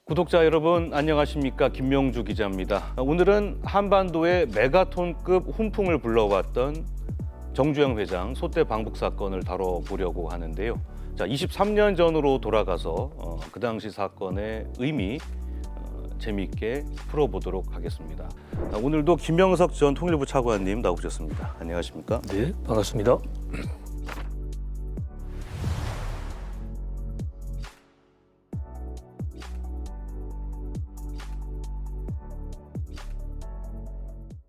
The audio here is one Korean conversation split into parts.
구독자 여러분 안녕하십니까, 김명주 기자입니다. 오늘은 한반도의 메가톤급 훈풍을 불러왔던 정주영 회장 소떼 방북 사건을 다뤄보려고 하는데요. 자, 23년 전으로 돌아가서 그 당시 사건의 의미 재미있게 풀어보도록 하겠습니다. 오늘도 김명석 전 통일부 차관님 나오셨습니다. 안녕하십니까? 네, 반갑습니다.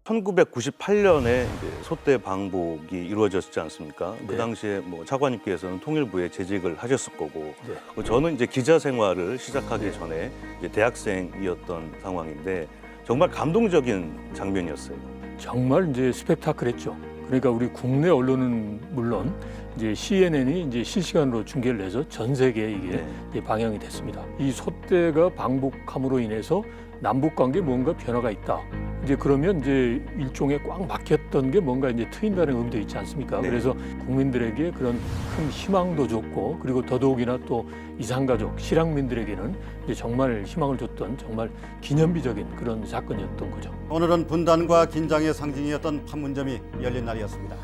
1998년에 소떼 방북이 이루어졌지 않습니까? 네. 그 당시에 뭐 차관님께서는 통일부에 재직을 하셨을 거고, 네. 저는 이제 기자 생활을 시작하기 전에 이제 대학생이었던 상황인데 정말 감동적인 장면이었어요. 정말 이제 스펙타클했죠. 그러니까 우리 국내 언론은 물론 이제 CNN이 이제 실시간으로 중계를 해서 전 세계에 이게 이제 방영이 됐습니다. 이 소떼가 방북함으로 인해서 남북 관계에 뭔가 변화가 있다. 이제 그러면 이제 일종의 꽉 막혔던 게 뭔가 이제 트인다는 의미도 있지 않습니까? 네. 그래서 국민들에게 그런 큰 희망도 줬고, 그리고 더더욱이나 또 이산가족, 실향민들에게는 이제 정말 희망을 줬던 정말 기념비적인 그런 사건이었던 거죠. 오늘은 분단과 긴장의 상징이었던 판문점이 열린 날이었습니다.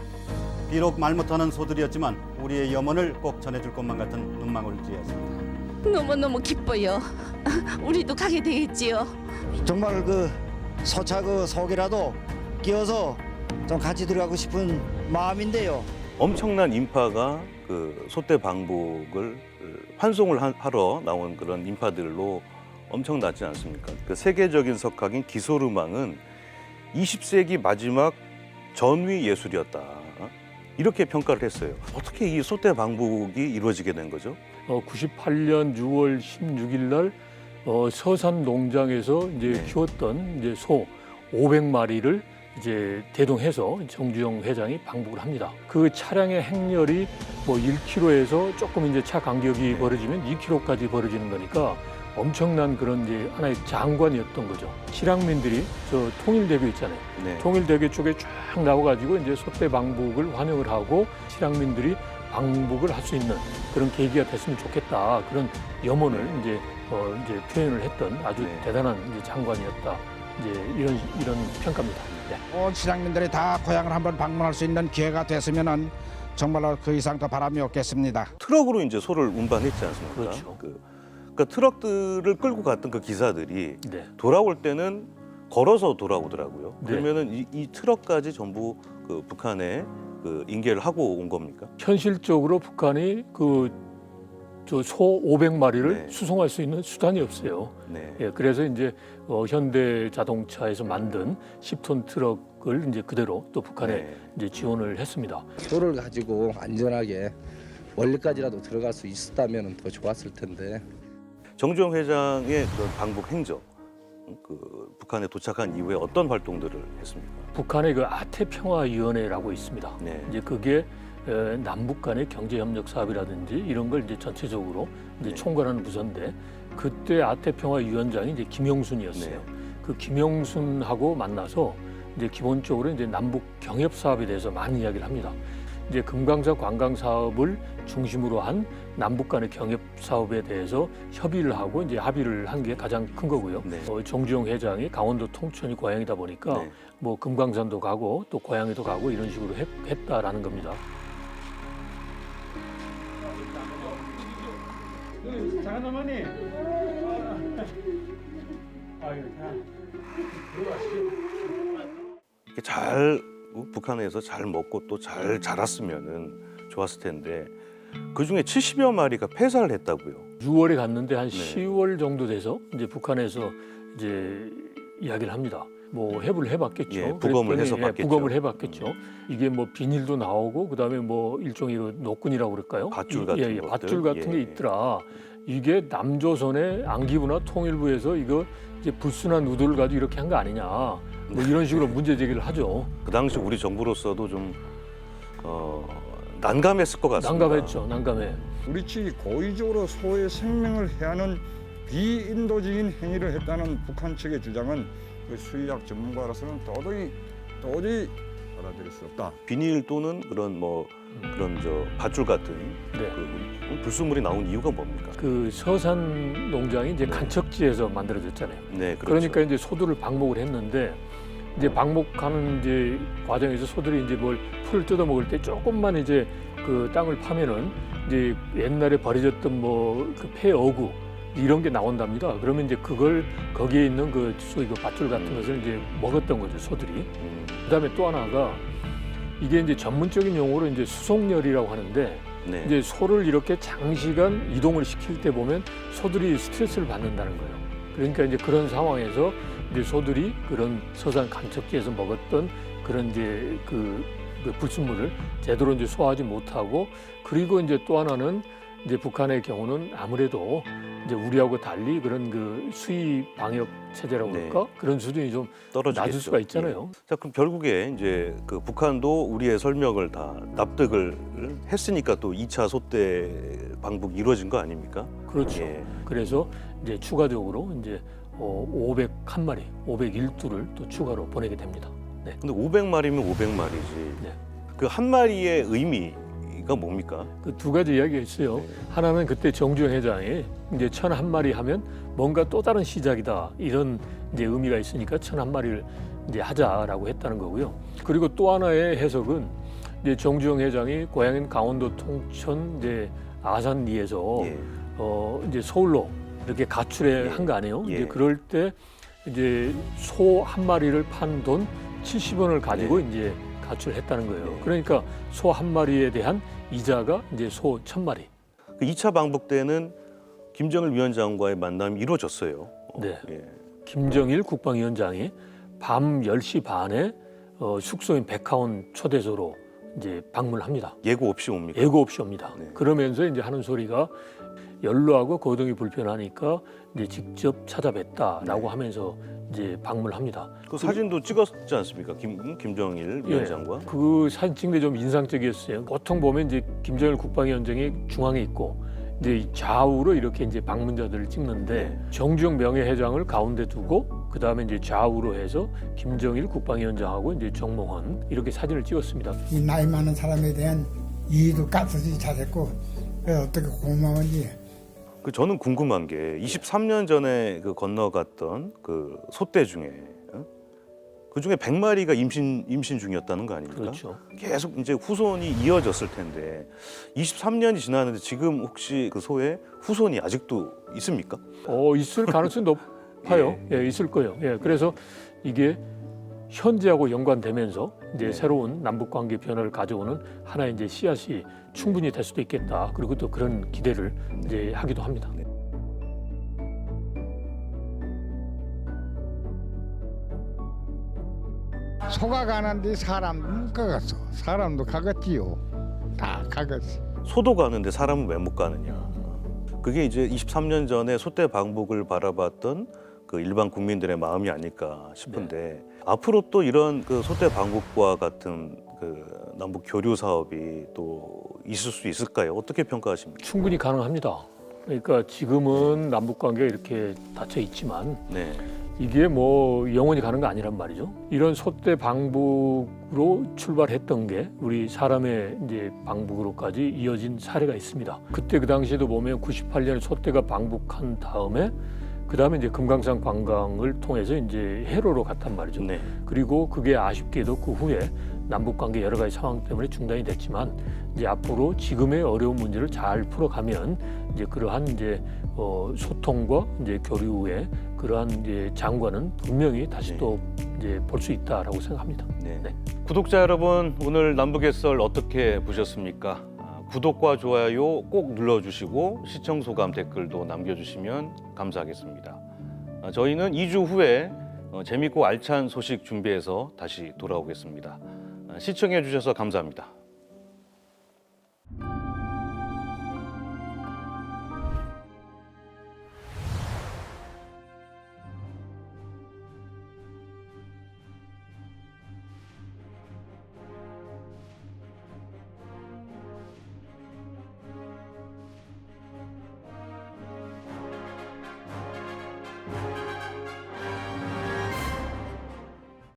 비록 말 못하는 소들이었지만 우리의 염원을 꼭 전해줄 것만 같은 눈망울을 쥐었습니다. 너무너무 기뻐요. 우리도 가게 되겠지요. 정말 그 소차 그 속이라도 끼워서 좀 같이 들어가고 싶은 마음인데요. 엄청난 인파가 그 소떼 방북을 환송을 하러 나온 그런 인파들로 엄청나지 않습니까? 그 세계적인 석학인 기소르망은 20세기 마지막 전위 예술이었다, 이렇게 평가를 했어요. 어떻게 이 소떼 방북이 이루어지게 된 거죠? 98년 6월 16일 날 서산 농장에서 이제 네. 키웠던 이제 소 500마리를 이제 대동해서 정주영 회장이 방북을 합니다. 그 차량의 행렬이 뭐 1km에서 조금 이제 차 간격이 벌어지면 2km까지 벌어지는 거니까 엄청난 그런 이제 하나의 장관이었던 거죠. 실향민들이 저 통일대교 있잖아요. 네. 통일대교 쪽에 쫙 나와가지고 이제 소떼 방북을 환영을 하고 실향민들이 방북을 할 수 있는 그런 계기가 됐으면 좋겠다, 그런 염원을 이제 표현을 했던 아주 네. 대단한 이제 장관이었다, 이제 이런 평가입니다. 네. 온 실향민들이 다 고향을 한번 방문할 수 있는 기회가 됐으면은 정말로 그 이상 더 바람이 없겠습니다. 트럭으로 이제 소를 운반했지 않습니까? 그렇죠. 그러니까 트럭들을 끌고 갔던 그 기사들이 네. 돌아올 때는 걸어서 돌아오더라고요. 네. 그러면은 이 트럭까지 전부 그 북한에 그 인계를 하고 온 겁니까? 현실적으로 북한이 그 저 소 500마리를 네. 수송할 수 있는 수단이 없어요. 네. 예, 그래서 이제 현대 자동차에서 만든 10톤 트럭을 이제 그대로 또 북한에 네. 이제 지원을 했습니다. 소를 가지고 안전하게 원리까지라도 들어갈 수 있었다면 더 좋았을 텐데. 정주영 회장의 그런 방북 행적, 그 북한에 도착한 이후에 어떤 활동들을 했습니까? 북한의 그 아태평화위원회라고 있습니다. 네. 이제 그게 남북 간의 경제협력 사업이라든지 이런 걸 이제 전체적으로 이제 네. 총괄하는 부서인데, 그때 아태평화위원장이 이제 김용순이었어요. 네. 그 김용순하고 만나서 이제 기본적으로 이제 남북 경협 사업에 대해서 많은 이야기를 합니다. 이제 금강산 관광 사업을 중심으로 한 남북 간의 경협 사업에 대해서 협의를 하고 이제 합의를 한 게 가장 큰 거고요. 네. 정주영 회장이 강원도 통천이 고향이다 보니까 네. 뭐 금강산도 가고 또 고향에도 가고 이런 식으로 했다라는 겁니다. 이렇게 잘 북한에서 잘 먹고 또 잘 자랐으면은 좋았을 텐데 그 중에 70여 마리가 폐사를 했다고요. 6월에 갔는데 한 네. 10월 정도 돼서 이제 북한에서 이제 이야기를 합니다. 뭐 해부를 해봤겠죠. 예, 부검을 그랬더니, 해서 봤겠죠. 부검을 해봤겠죠. 이게 뭐 비닐도 나오고 그다음에 뭐 일종의 노끈이라고 그럴까요? 밧줄 같은 것들. 밧줄 같은 게 예. 있더라. 이게 남조선의 안기부나 통일부에서 이거 이제 불순한 의도를 가지고 이렇게 한 거 아니냐. 뭐 이런 식으로 문제 제기를 하죠. 그 당시 우리 정부로서도 좀 난감했을 것 같습니다. 난감했죠. 난감해. 우리 측이 고의적으로 소의 생명을 해하는 비인도적인 행위를 했다는 북한 측의 주장은 그 수의학 전문가로서는 도저히 받아들일 수 없다. 비닐 또는 그런 그런 밧줄 같은 네. 그 불순물이 나온 이유가 뭡니까? 그 서산 농장이 이제 간척지에서 만들어졌잖아요. 네, 그렇죠. 그러니까 이제 소들을 방목을 했는데 이제 방목하는 이제 과정에서 소들이 이제 뭘 풀을 뜯어 먹을 때 조금만 이제 그 땅을 파면은 이제 옛날에 버려졌던 그 폐어구 이런 게 나온답니다. 그러면 이제 그걸 거기에 있는 그 소위 그 밧줄 같은 것을 이제 먹었던 거죠, 소들이. 그다음에 또 하나가 이게 이제 전문적인 용어로 이제 수송열이라고 하는데 네. 이제 소를 이렇게 장시간 이동을 시킬 때 보면 소들이 스트레스를 받는다는 거예요. 그러니까 이제 그런 상황에서 이제 소들이 그런 서산 간척지에서 먹었던 그런 이제 그 불순물을 제대로 이제 소화하지 못하고 그리고 이제 또 하나는 이제 북한의 경우는 아무래도 이제 우리하고 달리 그런 그 수의 방역 체제라고 네. 할까 그런 수준이 좀 떨어지겠죠. 낮을 수가 있잖아요. 예. 자, 그럼 결국에 이제 그 북한도 우리의 설명을 다 납득을 했으니까 또 2차 소대 방북이 이루어진 거 아닙니까? 그렇죠. 예. 그래서 이제 추가적으로 이제 501마리, 501두를 또 추가로 보내게 됩니다. 네. 근데 500마리면 500마리지. 네. 그 한 마리의 의미가 뭡니까? 그 두 가지 이야기가 있어요. 네. 하나는 그때 정주영 회장이 이제 1,001마리 하면 뭔가 또 다른 시작이다 이런 이제 의미가 있으니까 1,001마리를 이제 하자라고 했다는 거고요. 그리고 또 하나의 해석은 이제 정주영 회장이 고향인 강원도 통천 이제 아산리에서 예. 이제 서울로 이렇게 가출해 예. 한 거 아니에요? 예. 이제 그럴 때 이제 소 한 마리를 판 돈 70원을 가지고 예. 이제 가출했다는 거예요. 예. 그러니까 소 한 마리에 대한 이자가 이제 소 1,000마리. 그 2차 방북 때는 김정일 위원장과의 만남이 이루어졌어요. 네. 예. 김정일 국방위원장이 밤 10시 반에 숙소인 백화원 초대소로 이제 방문을 합니다. 예고 없이 옵니까? 예고 없이 옵니다. 네. 그러면서 이제 하는 소리가 연로하고 거동이 불편하니까 이제 직접 찾아뵀다라고 네. 하면서 이제 방문을 합니다. 그 사진도 찍었지 않습니까? 김정일 위원장과. 예, 그 사진 찍는데 좀 인상적이었어요. 보통 보면 이제 김정일 국방위원장이 중앙에 있고 이제 좌우로 이렇게 이제 방문자들을 찍는데 네. 정주영 명예회장을 가운데 두고 그 다음에 이제 좌우로 해서 김정일 국방위원장하고 이제 정몽원 이렇게 사진을 찍었습니다. 이 나이 많은 사람에 대한 이의도 까스지 잘했고 어떻게 고마운지. 그 저는 궁금한 게 23년 전에 그 건너갔던 그 소떼 중에 그 중에 100마리가 임신 중이었다는 거 아닙니까? 그렇죠. 계속 계속 이제 후손이 이어졌을 텐데 23년이 지났는데 지금 혹시 그 소의 후손이 아직도 있습니까? 있을 가능성이 높아요. 예, 있을 거예요. 예, 그래서 이게 현재하고 연관되면서 이제 네. 새로운 남북 관계 변화를 가져오는 하나의 이제 씨앗이 충분히 될 수도 있겠다. 그리고 또 그런 기대를 이제 하기도 합니다. 소가 가는데 사람도 못 가겠어. 사람도 가겠지요. 다 가겠어. 소도 가는데 사람은 왜 못 가느냐? 그게 이제 23년 전에 소떼 방북을 바라봤던 그 일반 국민들의 마음이 아닐까 싶은데 앞으로 또 이런 그 소떼 방북과 같은 그 남북 교류 사업이 또 있을 수 있을까요? 어떻게 평가하십니까? 충분히 가능합니다. 그러니까 지금은 남북 관계가 이렇게 닫혀 있지만 네. 이게 뭐 영원히 가는 거 아니란 말이죠. 이런 소떼 방북으로 출발했던 게 우리 사람의 이제 방북으로까지 이어진 사례가 있습니다. 그때 그 당시에도 보면 98년에 소떼가 방북한 다음에 그 다음에 이제 금강산 관광을 통해서 이제 해로로 갔단 말이죠. 네. 그리고 그게 아쉽게도 그 후에 남북 관계 여러 가지 상황 때문에 중단이 됐지만 이제 앞으로 지금의 어려운 문제를 잘 풀어가면 이제 그러한 이제 소통과 이제 교류의 그러한 이제 장관은 분명히 다시 네. 또 이제 볼 수 있다라고 생각합니다. 네. 네. 구독자 여러분, 오늘 남북의 썰 어떻게 보셨습니까? 구독과 좋아요 꼭 눌러주시고 시청 소감 댓글도 남겨주시면 감사하겠습니다. 저희는 2주 후에 재밌고 알찬 소식 준비해서 다시 돌아오겠습니다. 시청해 주셔서 감사합니다.